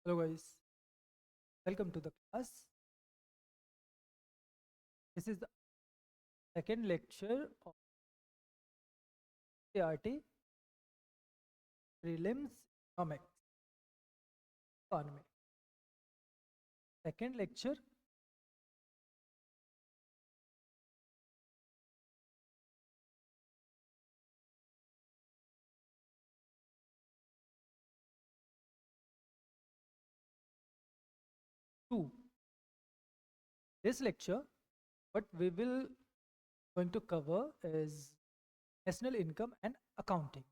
Hello guys, welcome to the class. This is the second lecture of CRT Prelims Economics Economy. Second lecture. Two. This lecture, what we will going to cover is national income and accounting.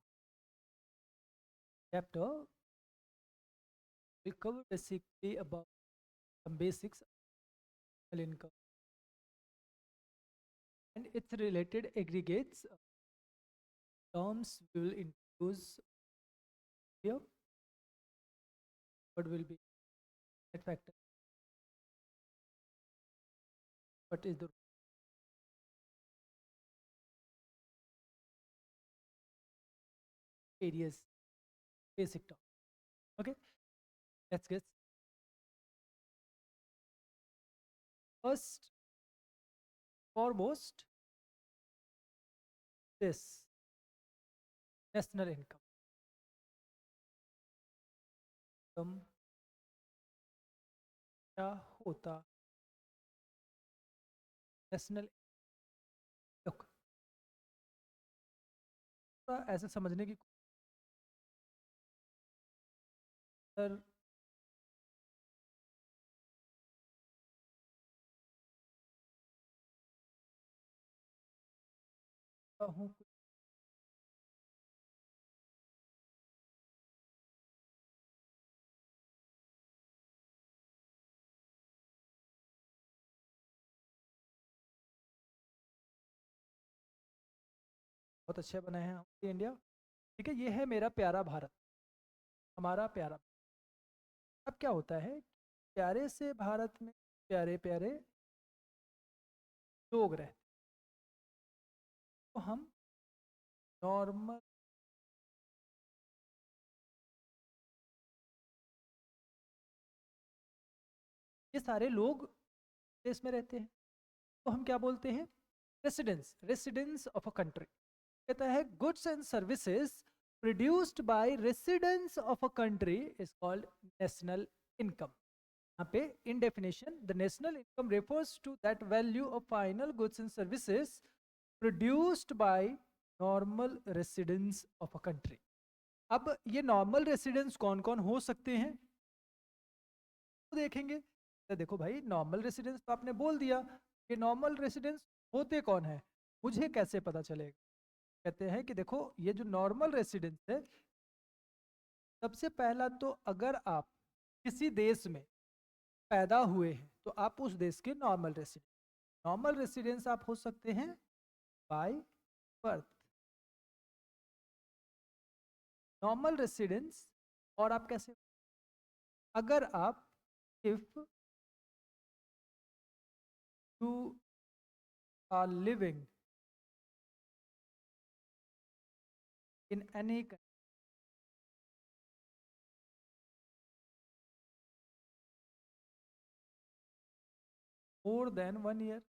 Chapter will cover basically about some basics of national income and its related aggregates terms we will introduce here. What will be net factor? What is the areas basic term? Okay, let's get first foremost this national income. कम क्या होता national look ऐसे समझने की sir हूँ बहुत अच्छे बनाए हैं हमारे इंडिया। ठीक है, ये है मेरा प्यारा भारत, हमारा प्यारा। अब क्या होता है, प्यारे से भारत में प्यारे प्यारे लोग रहते, तो हम नॉर्मल ये सारे लोग देश में रहते हैं, तो हम क्या बोलते हैं, residence residence of a country. कहता है goods and services produced by residence of a country is called national income. यहाँ पे in definition the national income refers to that value of final goods and services produced by normal residence of a country. अब ये normal residence कौन कौन हो सकते हैं तो देखेंगे। तो देखो भाई, नॉर्मल रेसिडेंस तो आपने बोल दिया, ये नॉर्मल रेसिडेंस होते कौन है, मुझे कैसे पता चलेगा। कहते हैं कि देखो ये जो नॉर्मल रेसिडेंस है, सबसे पहला तो अगर आप किसी देश में पैदा हुए हैं तो आप उस देश के नॉर्मल रेसिडेंस। नॉर्मल रेसिडेंस आप हो सकते हैं बाय बर्थ, नॉर्मल रेसिडेंस। और आप कैसे, अगर आप if you are living in any more then 1 year,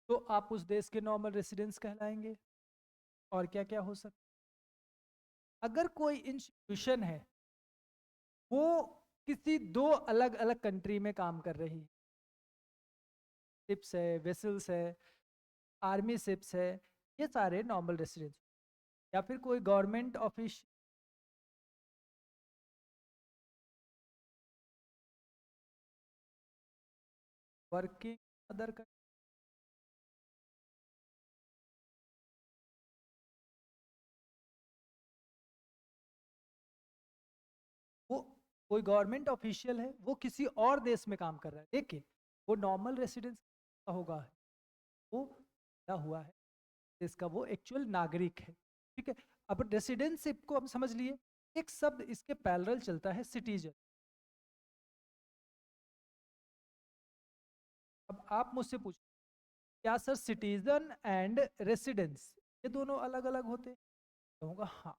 तो आप उस देश के नॉर्मल रेसिडेंस कहलाएंगे। और क्या क्या हो सकता, अगर कोई इंस्टीट्यूशन है वो किसी दो अलग अलग कंट्री में काम कर रही है, शिप्स है, वेसल्स है, आर्मी शिप्स है, ये सारे नॉर्मल रेसिडेंस। या फिर कोई गवर्नमेंट ऑफिस वर्किंग अदर, वो कोई गवर्नमेंट ऑफिशियल है, वो किसी और देश में काम कर रहा है, लेकिन वो नॉर्मल रेसिडेंस का होगा, वो क्या हुआ है इसका, वो एक्चुअल नागरिक है। ठीक है, अब रेसिडेंशिप को हम समझ लिए, एक शब्द इसके पैरेलल चलता है, सिटीजन। अब आप मुझसे पूछो, क्या सर सिटीजन एंड रेसिडेंस ये दोनों अलग अलग होते हैं? कहूँगा हाँ,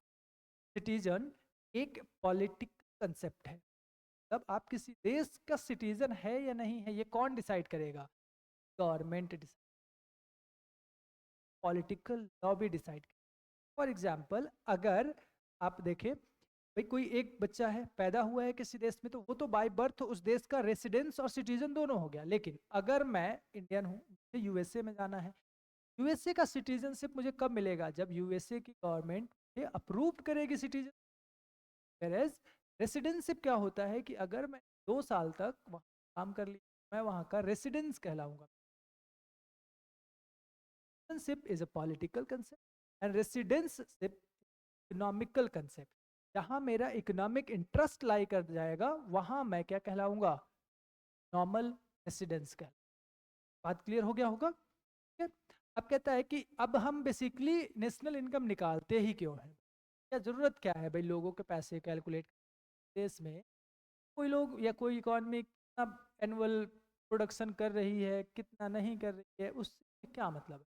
सिटीजन एक पॉलिटिकल कंसेप्ट है। तब आप किसी देश का सिटीजन है या नहीं है, ये कौन डिसाइड करेगा? Government decide, political lobby decide. For example, अगर आप देखें, भाई कोई एक बच्चा है, पैदा हुआ है किसी देश में, तो वो तो बाय बर्थ उस देश का रेसिडेंस और सिटीजन दोनों हो गया। लेकिन अगर मैं इंडियन हूँ, मुझे यूएसए में जाना है, यूएसए का सिटीजनशिप मुझे कब मिलेगा? जब यूएसए की गवर्नमेंट मुझे अप्रूव करेगी सिटीजन। वेयरएज रेसिडेंशिप क्या होता है कि अगर मैं 2 साल तक वहाँ काम कर लिया, मैं वहाँ का रेसिडेंस कहलाऊंगा। Citizenship is a political concept and residentship economical concept. जहाँ मेरा इकोनॉमिक इंटरेस्ट लाई कर जाएगा, वहाँ मैं क्या कहलाऊंगा? नॉर्मल रेसिडेंस कहला। बात क्लियर हो गया होगा? ठीक है। अब कहता है कि अब हम बेसिकली नेशनल इनकम निकालते ही क्यों है? क्या जरूरत क्या है भाई लोगों के पैसे कैलकुलेट? देश में कोई लोग या कोई इकॉनमी कितना एनुअल प्रोडक्शन कर रही है, कितना नहीं कर रही है, उससे क्या मतलब है?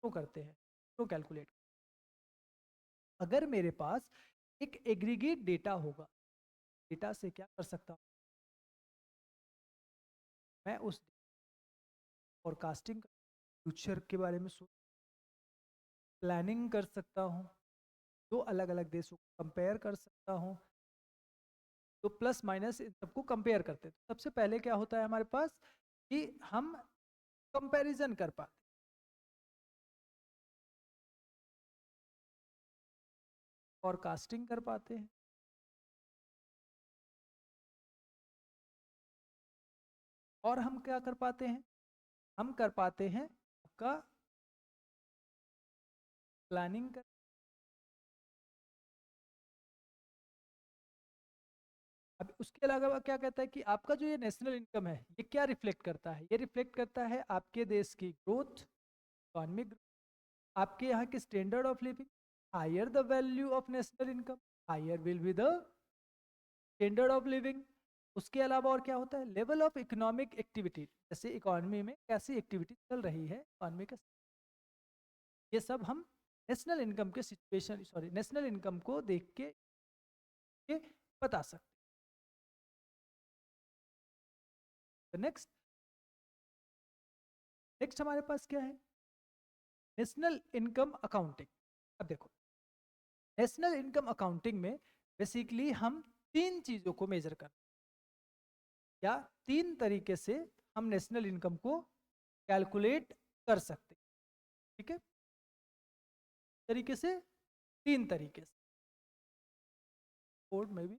क्यों करते हैं, क्यों कैलकुलेट? अगर मेरे पास एक एग्रीगेट डेटा होगा, डेटा से क्या कर सकता हूँ? मैं उस फोरकास्टिंग, फ्यूचर के बारे में सोच, प्लानिंग कर सकता हूँ, दो अलग अलग देशों को कंपेयर कर सकता हूँ। तो प्लस माइनस इन सबको कंपेयर करते हैं। तो सबसे पहले क्या होता है हमारे पास कि हम कंपैरिजन कर पाते, फोरकास्टिंग कर पाते हैं, और हम क्या कर पाते हैं? हम कर पाते हैं आपका प्लानिंग कर। अब उसके अलावा क्या कहता है कि आपका जो ये नेशनल इनकम है, ये क्या रिफ्लेक्ट करता है? ये रिफ्लेक्ट करता है आपके देश की ग्रोथ, इकोनॉमिक, आपके यहाँ की standard of living. Higher the value of national income, higher will be the standard of living. उसके अलावा और क्या होता है? लेवल ऑफ इकोनॉमिक एक्टिविटी, जैसे इकोनॉमी में कैसी एक्टिविटी चल रही है, इकोनॉमी का, ये सब हम नेशनल इनकम के सिचुएशन, सॉरी, नेशनल इनकम को देख के ये बता सकते हैं। नेक्स्ट, नेक्स्ट हमारे पास क्या है? National income accounting. अब देखो, नेशनल इनकम अकाउंटिंग में बेसिकली हम तीन चीजों को मेजर करते हैं, या तीन तरीके से हम नेशनल इनकम को कैलकुलेट कर सकते हैं। ठीक है, तरीके से, तीन तरीके से, कोड में भी।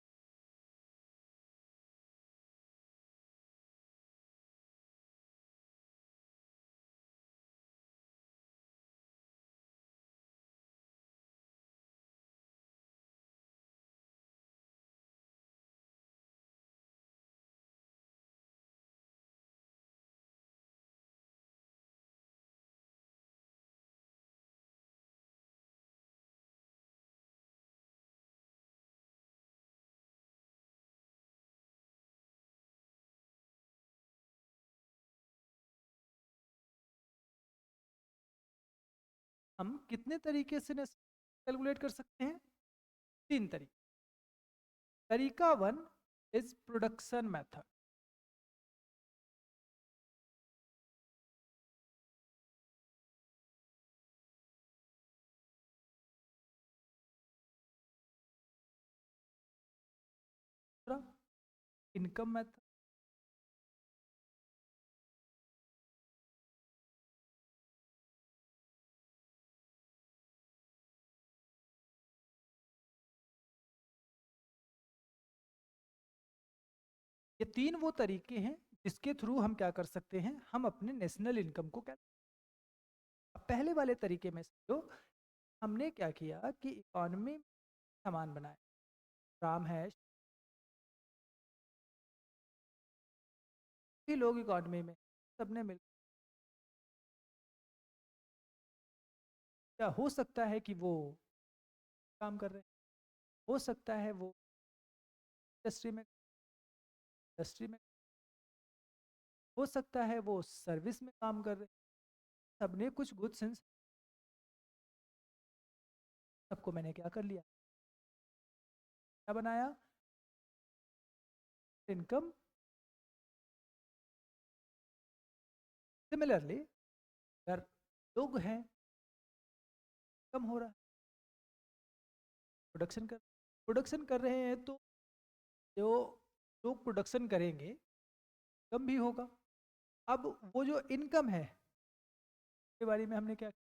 हम कितने तरीके से कैलकुलेट कर सकते हैं? तीन तरीके। तरीका one is production method. Income method. ये तीन वो तरीके हैं जिसके थ्रू हम क्या कर सकते हैं? हम अपने नेशनल इनकम को क्या, पहले वाले तरीके में जो हमने क्या किया कि इकोनॉमी सामान बनाया, राम है, सभी लोग इकोनॉमी में, सबने मिल, क्या हो सकता है कि वो काम कर रहे हैं, हो सकता है वो इंडस्ट्री में, हो सकता है वो सर्विस में काम कर रहे हैं, सबने कुछ गुड्स सबको मैंने क्या कर लिया, क्या बनाया, इनकम। सिमिलरली अगर लोग हैं, कम हो रहा है, प्रोडक्शन कर रहे हैं, तो जो लोग प्रोडक्शन करेंगे कम भी होगा। अब वो जो इनकम है के बारे में हमने क्या,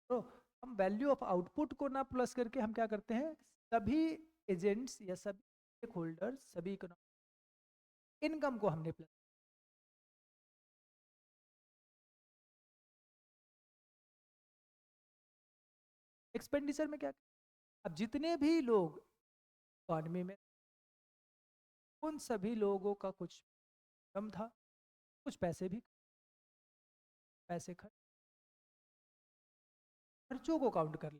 तो हम वैल्यू ऑफ आउटपुट को ना प्लस करके हम क्या करते हैं, सभी एजेंट्स या सभी स्टेक होल्डर्स, सभी इकोनॉमिक इनकम को हमने प्लस। एक्सपेंडिचर में क्या, अब जितने भी लोग इकॉनमी में, उन सभी लोगों का कुछ कम था, कुछ पैसे भी, पैसे खर्चों को काउंट कर ले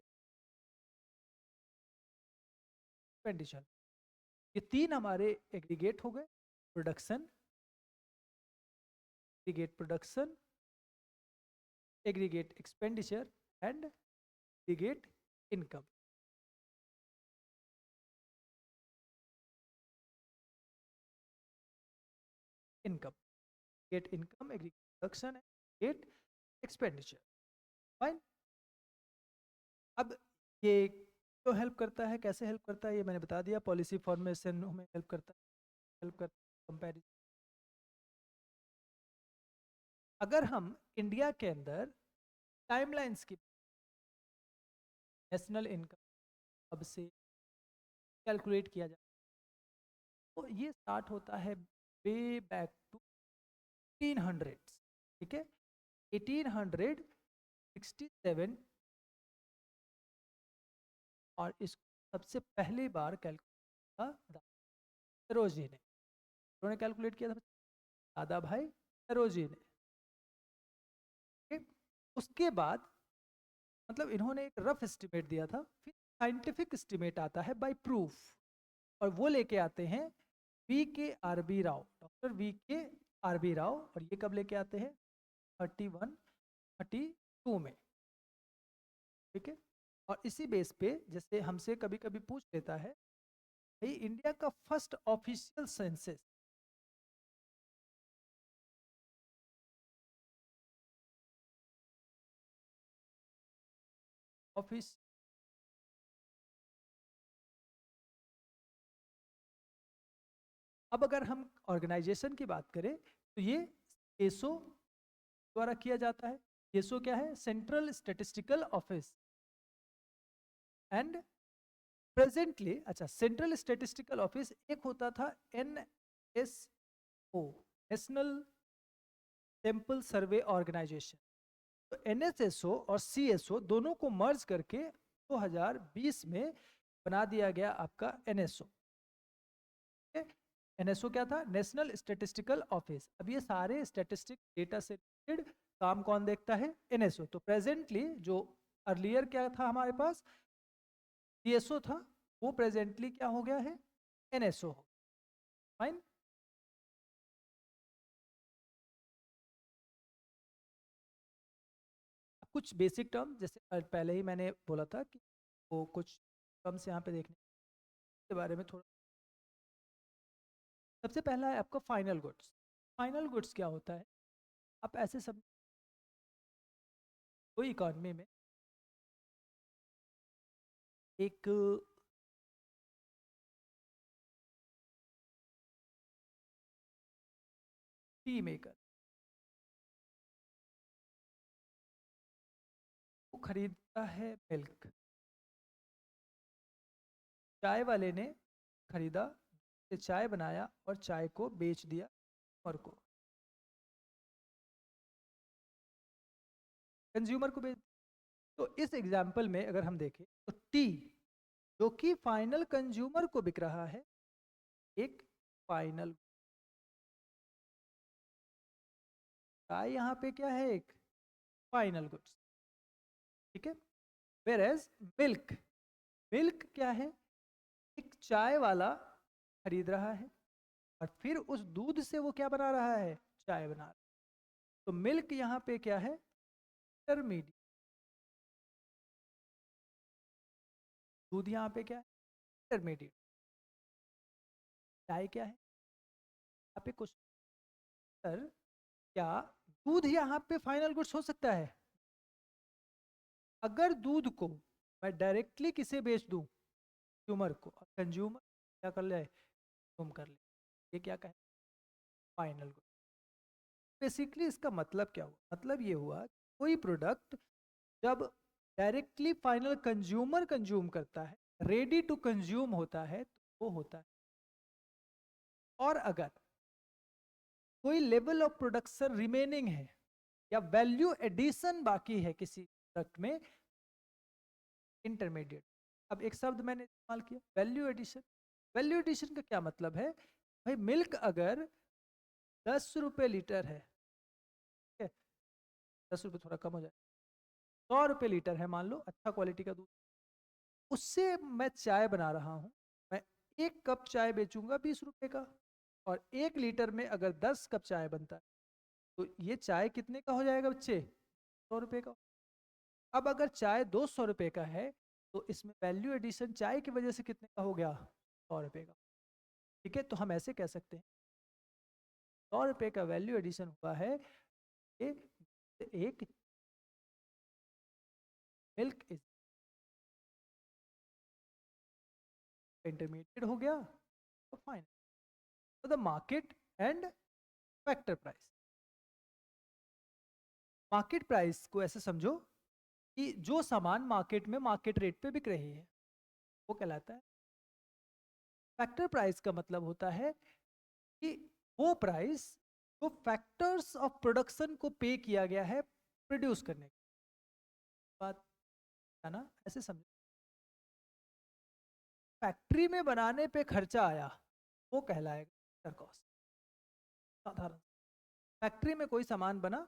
एक्सपेंडिचर। ये तीन हमारे एग्रीगेट हो गए, production, production, aggregate expenditure and aggregate income. Income, get income, aggregate production, get expenditure. Fine. अब ये क्यों हेल्प करता है, कैसे हेल्प करता है, ये मैंने बता दिया। पॉलिसी फॉर्मेशन में हेल्प करता है, कंपैरिजन। अगर हम इंडिया के अंदर टाइमलाइंस की, नेशनल इनकम अब से कैलकुलेट किया जाए, तो ये स्टार्ट होता है वे बैक टू 1800, ठीक है, 1867। और इसको सबसे पहली बार कैलकुलेट किया सरोजी ने, उन्होंने कैलकुलेट किया था दादा भाई सरोजी ने, ठीक? उसके बाद मतलब इन्होंने एक रफ एस्टिमेट दिया था, फिर साइंटिफिक एस्टिमेट आता है बाय प्रूफ, और वो लेके आते हैं V K R B Rao, doctor V K R B Rao. और ये कब लेके आते हैं, 32 में, ठीक है। और इसी बेस पे जैसे हमसे कभी कभी पूछ लेता है, भाई इंडिया का फर्स्ट ऑफिशियल सेंसस, ऑफिस, अब अगर हम ऑर्गेनाइजेशन की बात करें तो ये एसो द्वारा किया जाता है। एसो क्या है, central statistical office. And presently, अच्छा, सेंट्रल स्टैटिस्टिकल ऑफिस एक होता था एनएसओ, नेशनल टेम्पल सर्वे ऑर्गेनाइजेशन। तो एनएसएसओ और सीएसओ दोनों को मर्ज करके 2020 में बना दिया गया आपका एनएसओ। एनएसओ क्या था, नेशनल स्टैटिस्टिकल ऑफिस। अब ये सारे स्टैटिस्टिक डेटा से रिलेटेड काम कौन देखता है, एनएसओ। तो प्रेजेंटली जो अर्लियर क्या था हमारे पास, सीएसओ था, वो प्रेजेंटली क्या हो गया है, एनएसओ। फाइन। कुछ बेसिक टर्म, जैसे पहले ही मैंने बोला था कि वो कुछ टर्म्स यहाँ पे देखने के बारे में थोड़ा। सबसे पहला है आपका फाइनल गुड्स। फाइनल गुड्स क्या होता है, आप ऐसे सब, कोई इकॉनमी में एक टी मेकर, वो खरीदता है मिल्क, चाय वाले ने खरीदा, से चाय बनाया और चाय को बेच दिया और को कंज्यूमर को बेच। तो इस एग्जाम्पल में अगर हम देखें तो टी जो कि फाइनल कंज्यूमर को बिक रहा है, एक फाइनल, चाय यहाँ पे क्या है, एक फाइनल गुड्स, ठीक है। वेर एज मिल्क, मिल्क क्या है, एक चाय वाला खरीद रहा है और फिर उस दूध से वो क्या बना रहा है, चाय बना रहा है। तो मिल्क यहाँ पे क्या है, इंटरमीडिएट, दूध यहाँ पे क्या है, इंटरमीडिएट। चाय क्या है, यहाँ पे क्वेश्चन, सर क्या दूध यहाँ पे फाइनल गुड्स हो सकता है? अगर दूध को मैं डायरेक्टली किसे बेच दूं, कंज्यूमर को, कंज्यूमर क्या कर ले, तुम कर ले, ये क्या कहे, फाइनल गुड। बेसिकली इसका मतलब क्या हुआ, मतलब ये हुआ कोई प्रोडक्ट जब डायरेक्टली फाइनल कंज्यूमर कंज्यूम करता है, रेडी टू कंज्यूम होता है, तो वो होता है। और अगर कोई लेवल ऑफ प्रोडक्शन रिमेनिंग है या वैल्यू एडिशन बाकी है किसी प्रोडक्ट में, इंटरमीडिएट। अब एक शब्द मैंने इस्तेमाल किया, वैल्यू एडिशन। वैल्यू एडिशन का क्या मतलब है, भाई मिल्क अगर 10 रुपए लीटर है, ठीक है, 10 रुपए थोड़ा कम हो जाए, 100 रुपए लीटर है मान लो, अच्छा क्वालिटी का दूध, उससे मैं चाय बना रहा हूँ, मैं 1 कप चाय बेचूंगा 20 रुपए का, और 1 लीटर में अगर 10 कप चाय बनता है, तो ये चाय कितने का हो जाएगा बच्चे, 100 रुपए का। अब अगर चाय 200 रुपए का है, तो इसमें वैल्यू एडिशन चाय की वजह से कितने का हो गया, 100 रुपए का। ठीक है, तो हम ऐसे कह सकते हैं 100 रुपए का वैल्यू एडिशन हुआ है, एक मिल्क इज इंटरमीडिएट हो गया, तो फाइन। तो the market and factor price, market price को ऐसे समझो कि जो सामान मार्केट में मार्केट रेट पे बिक रही है, वो कहलाता है। फैक्टर प्राइस का मतलब होता है कि वो प्राइस जो फैक्टर्स ऑफ प्रोडक्शन को पे किया गया है प्रोड्यूस करने की बात है ना, ऐसे समझो। फैक्ट्री में बनाने पे खर्चा आया, वो कहलाएगा फैक्टर कॉस्ट। साधारण, फैक्ट्री में कोई सामान बना,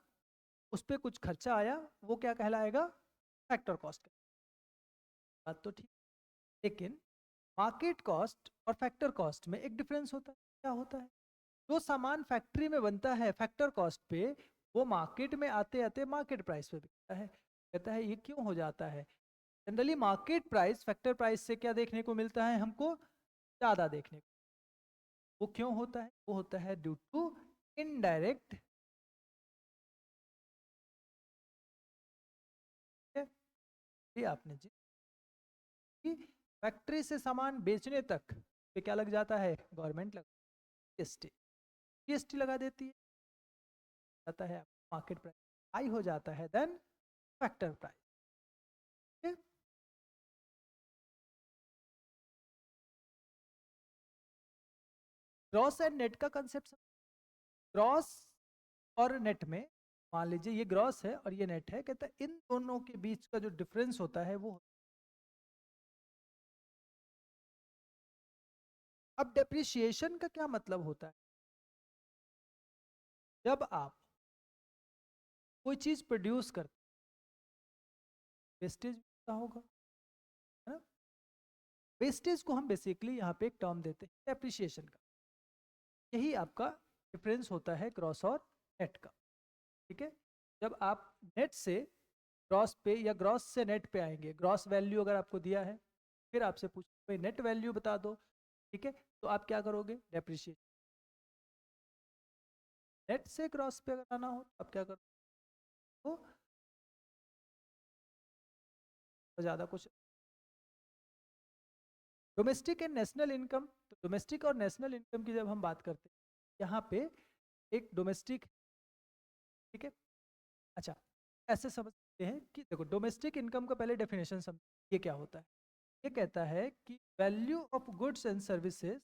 उस पर कुछ खर्चा आया, वो क्या कहलाएगा, फैक्टर कॉस्ट। बात तो ठीक, लेकिन मार्केट कॉस्ट और फैक्टर कॉस्ट में एक डिफरेंस होता है। क्या होता है, जो सामान फैक्ट्री में बनता है फैक्टर कॉस्ट पे, वो मार्केट में आते आते मार्केट प्राइस पे बिकता है। कहता है ये क्यों हो जाता है, generally market price factor price से क्या देखने को मिलता है हमको, ज्यादा देखने को। वो क्यों होता है, वो होता है ड्यू टू इनडायरेक्ट, ये आपने जी कि फैक्ट्री से सामान बेचने तक पे क्या लग जाता है, गवर्नमेंट लग, जीएसटी, जीएसटी लगा देती है, जाता है मार्केट प्राइस हाई हो जाता है then factor price. Gross and net का कंसेप्ट, ग्रॉस और नेट में, मान लीजिए ये ग्रॉस है और ये नेट है, कहता है इन दोनों के बीच का जो डिफरेंस होता है वो। अब डेप्रिसिएशन का क्या मतलब होता है, जब आप कोई चीज प्रोड्यूस करते, वेस्टेज का होगा, है ना, वेस्टेज को हम बेसिकली यहाँ पे एक टर्म देते हैं डेप्रिसिएशन का। यही आपका डिफरेंस होता है ग्रॉस और नेट का। ठीक है, जब आप नेट से ग्रॉस पे या ग्रॉस से नेट पे आएंगे, ग्रॉस वैल्यू अगर आपको दिया है, फिर आपसे पूछ भाई नेट वैल्यू बता दो, ठीक है, तो आप क्या करोगे, डेप्रिशिएट। नेट से ग्रॉस पे अगर आना हो तो आप क्या करोगे, तो ज़्यादा कुछ। डोमेस्टिक एंड नेशनल इनकम, तो डोमेस्टिक और नेशनल इनकम की जब हम बात करते हैं, यहाँ पे एक डोमेस्टिक, ठीक है, अच्छा ऐसे समझते हैं कि देखो डोमेस्टिक इनकम का पहले डेफिनेशन समझ, ये क्या होता है, ये कहता है कि value of goods and services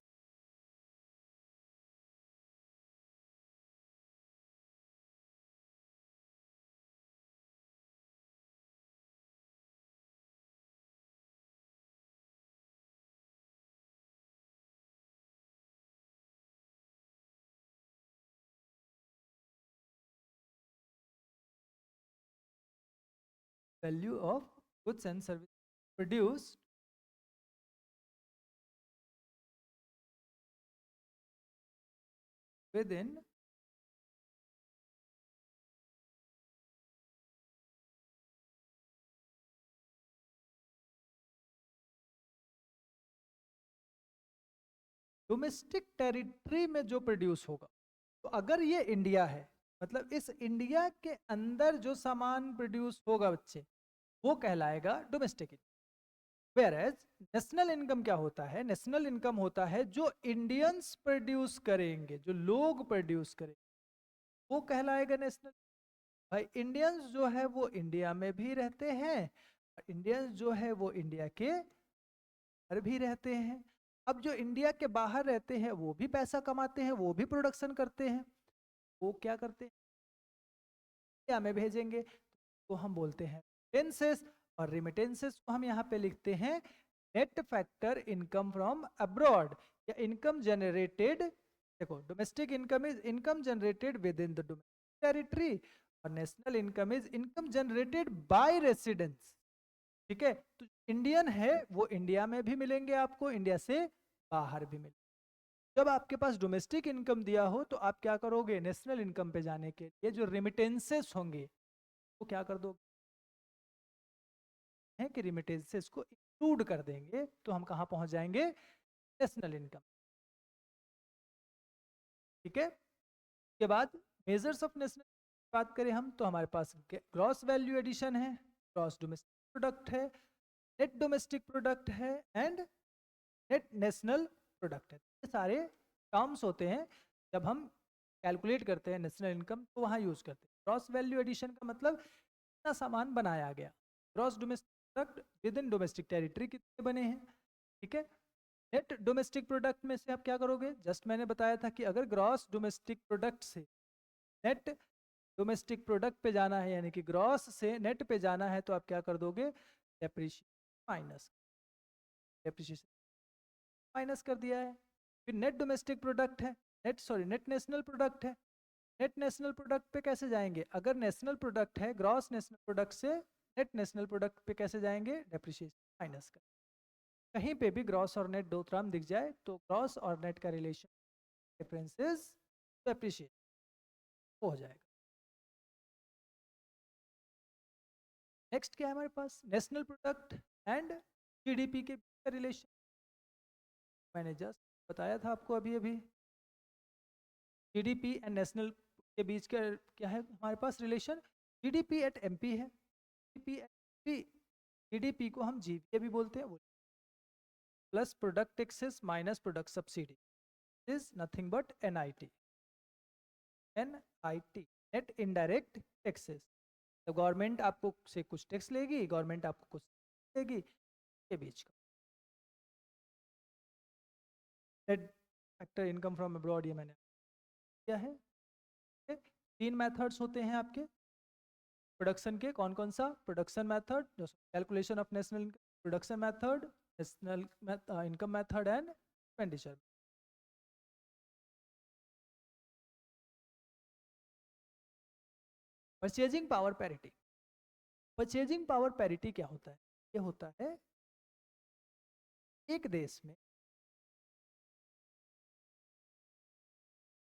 value of goods and services produced within domestic territory में जो प्रोड्यूस होगा, तो अगर ये इंडिया है, मतलब इस इंडिया के अंदर जो सामान प्रोड्यूस होगा बच्चे, वो कहलाएगा domestic income. Whereas national income क्या होता है? नेशनल इनकम होता है जो इंडियंस प्रोड्यूस करेंगे, जो लोग प्रोड्यूस करेंगे, वो कहलाएगा नेशनल। भाई इंडियंस जो है वो इंडिया में भी रहते हैं, और इंडियंस जो है वो इंडिया के बाहर भी रहते हैं। अब जो इंडिया के बाहर रहते हैं वो भी पैसा कमाते हैं, वो भी प्रोडक्शन करते हैं, वो क्या करते हैं? इंडिया में भेजेंगे, तो हम बोलते हैं रेमिटेंसेस। और रेमिटेंसेस को हम यहाँ पे लिखते हैं net factor income from abroad, या इनकम जनरेटेड। देखो, domestic income is income generated with in the domestic territory, और national income is income generated by residence. ठीक है, तो इंडियन है वो इंडिया में भी मिलेंगे आपको, इंडिया से बाहर भी मिलेंगे। जब आपके पास डोमेस्टिक इनकम दिया हो तो आप क्या करोगे? नेशनल इनकम पे जाने के लिए जो रेमिटेंसेस होंगे वो क्या कर दोगे? है कि रेमिटेंसेस को इंक्लूड कर देंगे, तो हम कहाँ पहुंच जाएंगे? National income. ठीक है, के बाद मेजर्स ऑफ नेशनल बात करें हम, तो हमारे पास ग्रॉस वैल्यू एडिशन है, ग्रॉस डोमेस्टिक प्रोडक्ट है, नेट डोमेस्टिक प्रोडक्ट है, एंड नेट नेशनल प्रोडक्ट है। ये सारे टर्म्स होते हैं जब हम कैलकुलेट करते हैं नेशनल इनकम, तो वहाँ यूज करते हैं। ग्रॉस वैल्यू एडिशन का मतलब कितना सामान बनाया गया, gross domestic product with in domestic territory कितने बने हैं। ठीक है, नेट डोमेस्टिक प्रोडक्ट में से आप क्या करोगे? जस्ट मैंने बताया था कि अगर ग्रॉस डोमेस्टिक प्रोडक्ट से नेट डोमेस्टिक प्रोडक्ट पे जाना है, यानी कि ग्रॉस से नेट पे जाना है, तो आप क्या कर दोगे? डेप्रिशिएशन माइनस, डेप्रिशिएशन माइनस कर दिया है। फिर नेट डोमेस्टिक प्रोडक्ट है, नेट नेशनल प्रोडक्ट है। नेट नेशनल प्रोडक्ट पे कैसे जाएंगे? अगर नेशनल प्रोडक्ट है, ग्रॉस नेशनल प्रोडक्ट से नेट नेशनल प्रोडक्ट पे कैसे जाएंगे? डेप्रिशिएशन माइनस कर। कहीं पे भी ग्रॉस और नेट दो टर्म दिख जाए तो ग्रॉस और नेट का रिलेशन डिफरेंसेस डेप्रिशिएशन हो जाएगा। नेक्स्ट क्या है हमारे पास? नेशनल प्रोडक्ट एंड जीडीपी के बीच का रिलेशन। मैंने जस्ट बताया था आपको अभी अभी, जीडीपी एंड नेशनल के बीच का क्या है हमारे पास रिलेशन? जीडीपी एट एमपी है, जीडीपी को हम जीवीए भी बोलते हैं, plus product taxes minus product subsidy is nothing but NIT. NIT net indirect taxes. तो गवर्नमेंट आपको से कुछ टैक्स लेगी, गवर्नमेंट आपको कुछ देगी, के बीच का net factor income from abroad, ये मैंने किया है। तीन मेथड्स होते हैं आपके प्रोडक्शन के। कौन कौन सा? Production method, calculation of national production method, national income method and expenditure. Purchasing power parity. Purchasing power parity क्या होता है? ये होता है एक देश में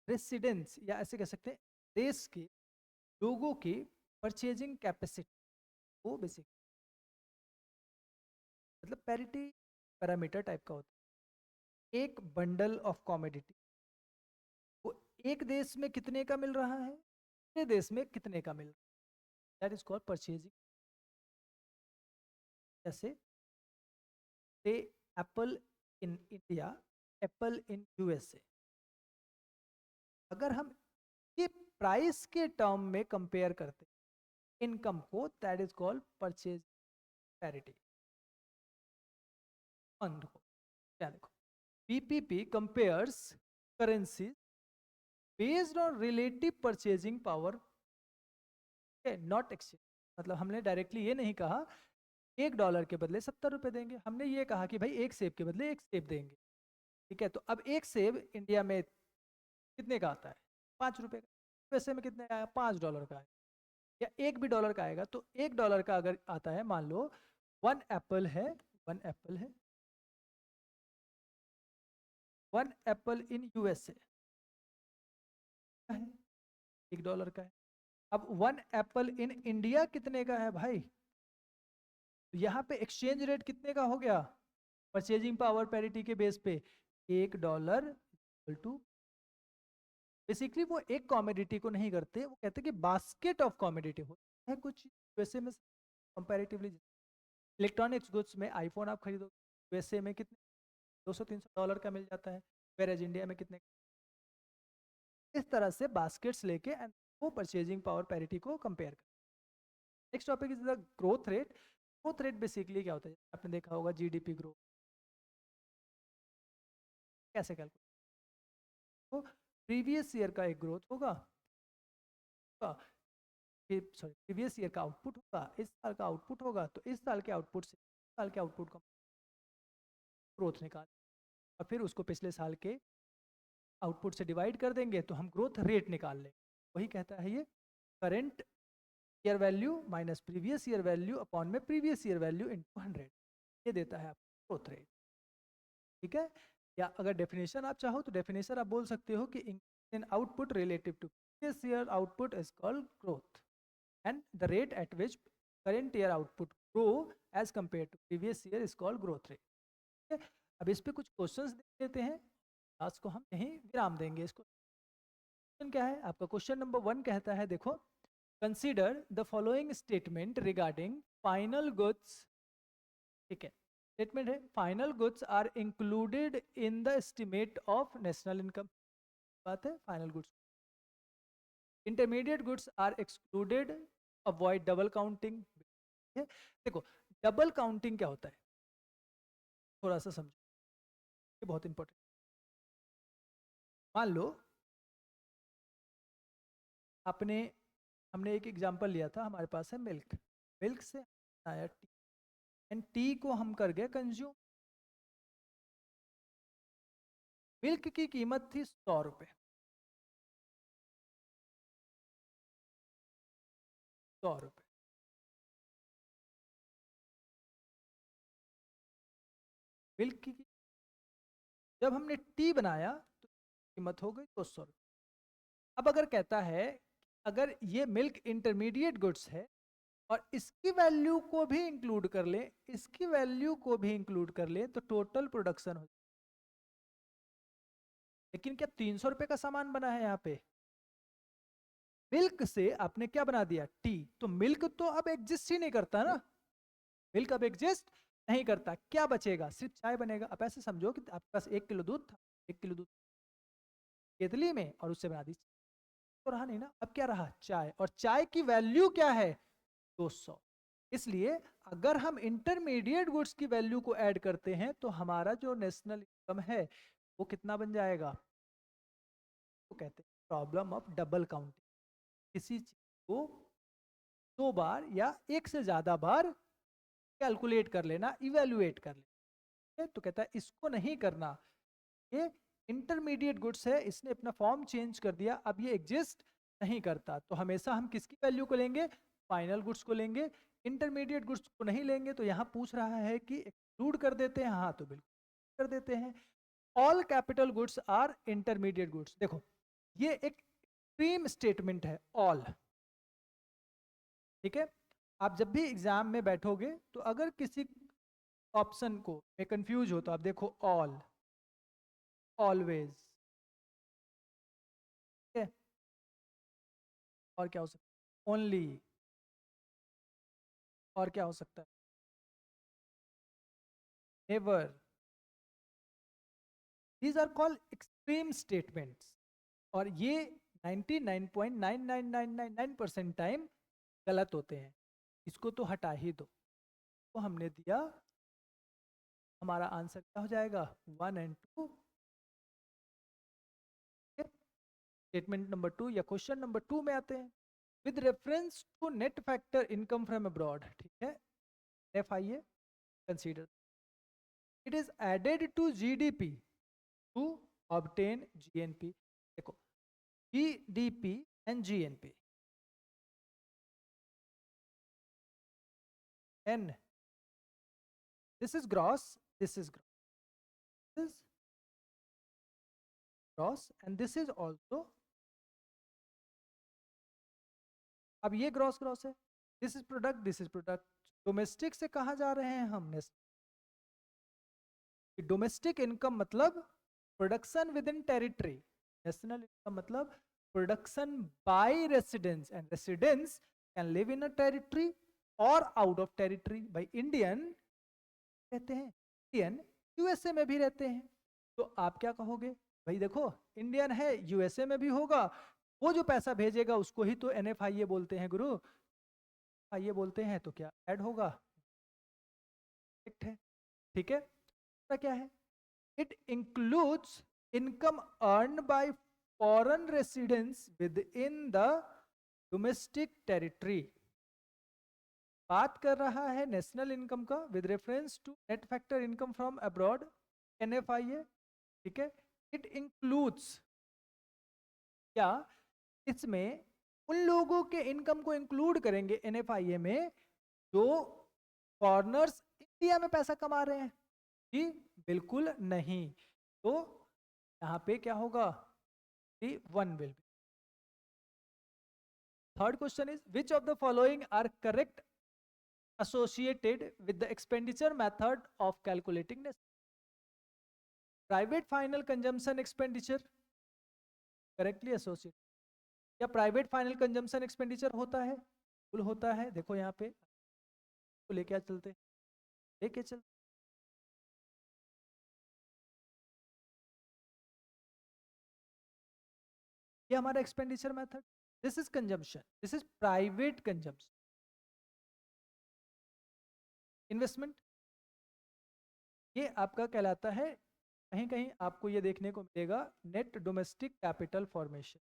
रेसिडेंस, या ऐसे कह सकते हैं देश के लोगों की परचेजिंग कैपेसिटी वो बेसिक, मतलब पैरिटी पैरामीटर टाइप का होता है। एक बंडल ऑफ कॉमोडिटी वो एक देश में कितने का मिल रहा है, दूसरे देश में कितने का मिल रहा है, दैट इज कॉल्ड परचेजिंग। जैसे से apple in India, apple in USA, अगर हम ये प्राइस के टर्म में कंपेयर करते हैं इनकम को, that is called purchase parity. क्या देखो, PPP compares currency based on relative purchasing power, not exchange. मतलब हमने डायरेक्टली ये नहीं कहा $1 के बदले 70 रुपए देंगे, हमने ये कहा कि भाई एक सेब के बदले एक सेब देंगे। ठीक है, तो अब एक सेब इंडिया में कितने का आता है? 5 रुपए का। वैसे में कितने का आया? $5 का है, या एक भी डॉलर का आएगा। तो $1 का अगर आता है, मान लो 1 एप्पल है, 1 एप्पल है, 1 एप्पल इन यूएसए है, $1 का है। अब 1 एप्पल इन इंडिया कितने का है भाई? यहाँ पे एक्सचेंज रेट कितने का हो गया परचेजिंग पावर पैरिटी के बेस पे? $1 इक्वल टू, बेसिकली वो एक कॉमोडिटी को नहीं करते, वो कहते हैं कि बास्केट ऑफ कॉमोडिटी होता है कुछ यूएसए में कंपैरेटिवली। इलेक्ट्रॉनिक्स गुड्स में आईफोन आप खरीदोगे यूएसए में कितने $200-300 का मिल जाता है, वेयर इंडिया में कितने। इस तरह से बास्केट्स लेके एंड वो परचेजिंग पावर पैरिटी को कंपेयर कर। Next topic is the growth rate. Growth rate basically क्या होता है, आपने देखा होगा जीडीपी ग्रोथ कैसे कैलकुलेट, तो प्रीवियस ईयर का एक ग्रोथ होगा, सॉरी प्रीवियस ईयर का आउटपुट होगा, इस साल का आउटपुट होगा, तो इस साल के आउटपुट से इस साल के आउटपुट का ग्रोथ निकाल और फिर उसको पिछले साल के आउटपुट से डिवाइड कर देंगे तो हम ग्रोथ रेट निकाल लेंगे। वही कहता है ये current year value minus previous year value upon में प्रीवियस ईयर वैल्यू इनटू 100, ये देता है आपको ग्रोथ रेट। ठीक है, या अगर डेफिनेशन आप चाहो तो डेफिनेशन आप बोल सकते हो कि in output relative to previous year output is called growth and the rate at which current year output grow as compare to previous year is called growth rate. ठीक है, अब इस पे कुछ क्वेश्चंस देख लेते हैं, क्लास को हम यहीं विराम देंगे। इसको क्वेश्चन क्या है आपका, क्वेश्चन नंबर 1 कहता है देखो, consider the following statement regarding final goods. ठीक है, स्टेटमेंट है final goods are included in the estimate of national income, बात है final goods. Intermediate goods are excluded, avoid double counting. देखो डबल काउंटिंग क्या होता है थोड़ा सा समझो, ये बहुत इंपॉर्टेंट। मान लो आपने, हमने एक एग्जांपल लिया था, हमारे पास है मिल्क, मिल्क से आया टी एंड टी को हम कर गए कंज्यूम। मिल्क की कीमत थी 100 रुपए, 100 रुपए। मिल्क की जब हमने टी बनाया तो कीमत हो गई 200 रुपये। अब अगर कहता है अगर ये मिल्क इंटरमीडिएट गुड्स है और इसकी वैल्यू को भी इंक्लूड कर ले, इसकी वैल्यू को भी इंक्लूड कर ले तो टोटल प्रोडक्शन हो, लेकिन क्या 300 रुपए का सामान बना है यहाँ पे, मिल्क से आपने क्या बना दिया टी, तो मिल्क तो अब एग्जिस्ट ही नहीं करता ना, मिल्क अब एग्जिस्ट नहीं करता, क्या बचेगा, सिर्फ चाय बनेगा। अब ऐसे समझो कि आपके पास 1 किलो दूध था, 1 किलो दूध केतली में और उससे बना दी, तो रहा नहीं ना, अब क्या रहा चाय, और चाय की वैल्यू क्या है 200। इसलिए अगर हम इंटरमीडिएट गुड्स की वैल्यू को ऐड करते हैं तो हमारा जो नेशनल इनकम है वो कितना बन जाएगा, वो कहते हैं प्रॉब्लम ऑफ डबल काउंटिंग, किसी चीज को 2 बार या एक से ज्यादा बार कैलकुलेट कर लेना, इवेल्युएट कर लेना। तो कहता है इसको नहीं करना, ये इंटरमीडिएट गुड्स है, इसने अपना फॉर्म चेंज कर दिया, अब ये एग्जिस्ट नहीं करता, तो हमेशा हम किसकी वैल्यू को लेंगे, फाइनल गुड्स को लेंगे, इंटरमीडिएट गुड्स को नहीं लेंगे। तो यहाँ पूछ रहा है कि एक्सक्लूड कर देते हैं, हाँ तो बिल्कुल कर देते हैं। All capital goods are intermediate goods, देखो ये एक एक्सट्रीम स्टेटमेंट है ऑल। ठीक है, आप जब भी एग्जाम में बैठोगे तो अगर किसी ऑप्शन को में कंफ्यूज हो तो आप देखो ऑल, ऑलवेज, और क्या हो सकता है ओनली, और क्या हो सकता है never. These are called extreme statements और ये 99.99999% टाइम गलत होते हैं, इसको तो हटा ही दो। तो हमने दिया, हमारा आंसर क्या हो जाएगा 1 और 2। स्टेटमेंट नंबर 2 या क्वेश्चन नंबर 2 में आते हैं, with reference to net factor income from abroad. ठीक है, F I A consider it is added to GDP to obtain GNP. देखो GDP and GNP, and this is gross, this is gross and this is also, अब ये gross gross है, this is product, this is product. Domestic से कहा जा रहे हैं हम, डोमेस्टिक इनकम मतलब production within territory, national income मतलब production bye residence, and residence can live in a territory और आउट ऑफ टेरिटरी। भाई इंडियन रहते हैं, इंडियन यूएसए में भी रहते हैं, तो आप क्या कहोगे? भाई देखो इंडियन है यूएसए में भी होगा, वो जो पैसा भेजेगा उसको ही तो एनएफआईए बोलते हैं गुरु, आइए बोलते हैं, तो क्या ऐड होगा? है, ठीक है। तो क्या है? It includes income earn by foreign residents with in the domestic territory. बात कर रहा है नेशनल इनकम का with reference to net factor income from abroad, NFIA, ठीक है। इट इंक्लूड्स, क्या इसमें उन लोगों के इनकम को इंक्लूड करेंगे एनएफआईए में जो फॉरेनर्स इंडिया में पैसा कमा रहे हैं? जी बिल्कुल नहीं। तो यहाँ पे क्या होगा? One will be. Third question is which of the following are correct associated with the expenditure method of calculating this? Private final consumption expenditure correctly associated, या प्राइवेट फाइनल कंजम्पशन एक्सपेंडिचर होता है? बिल्कुल होता है। देखो यहाँ पे तो लेके चलते, लेके चल, ये हमारा expenditure method, this is consumption, this is private consumption. Investment ये आपका कहलाता है, कहीं कहीं आपको ये देखने को मिलेगा नेट डोमेस्टिक कैपिटल फॉर्मेशन।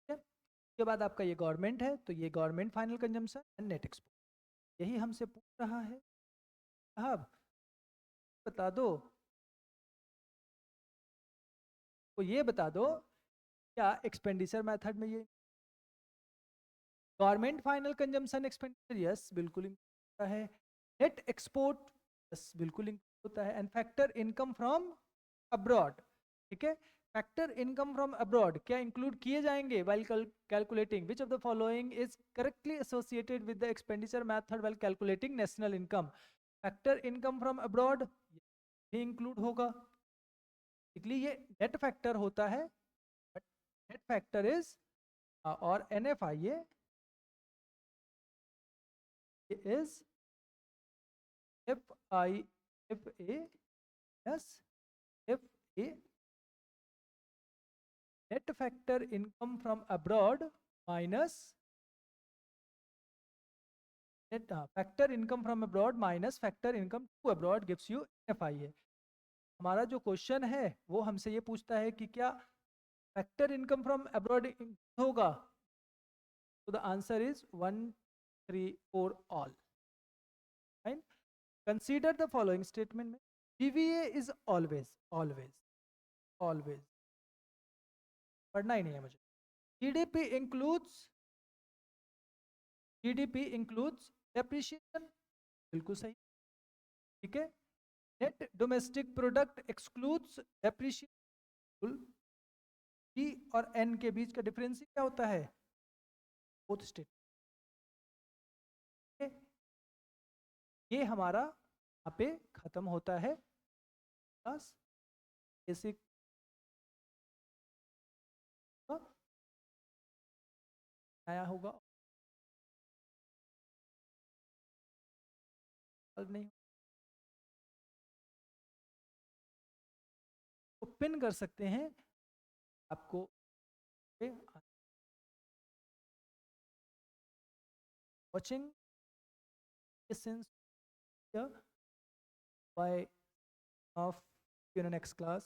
उसके बाद आपका ये गवर्नमेंट है, तो ये government final consumption and net export. यही हमसे पूछ रहा है साहब, बता दो, तो ये बता दो क्या एक्सपेंडिचर मेथड में ये government final consumption expenditure, yes बिल्कुल होता है। नेट एक्सपोर्ट, यस बिल्कुल होता है। And factor income from abroad, ठीक है। फैक्टर इनकम फ्रॉम अब्रॉड क्या इंक्लूड किए जाएंगे while calculating which of the following is correctly associated with the expenditure method while calculating national income? Factor income from abroad भी include होगा, इसलिए ये net factor होता है। नेट फैक्टर इज, और NFIA is FIFA plus FA, net factor income from abroad minus net factor income from abroad minus factor income to abroad gives you FIA। हमारा जो question है वो हमसे ये पूछता है कि क्या फैक्टर इनकम फ्रॉम अब्रॉड होगा, तो the answer is 1 3 4 all. Fine, consider the following statement में GVA is always always always, पढ़ना ही नहीं है मुझे। GDP includes, GDP includes depreciation, बिल्कुल सही, ठीक है। Net domestic product excludes depreciation, जी और एन के बीच का डिफरेंस क्या होता है? बोथ स्टेट, ये हमारा यहाँ पे खत्म होता है। बस बेसिक आया होगा, नहीं तो पिन कर सकते हैं आपको। watching since here, by of in the next class।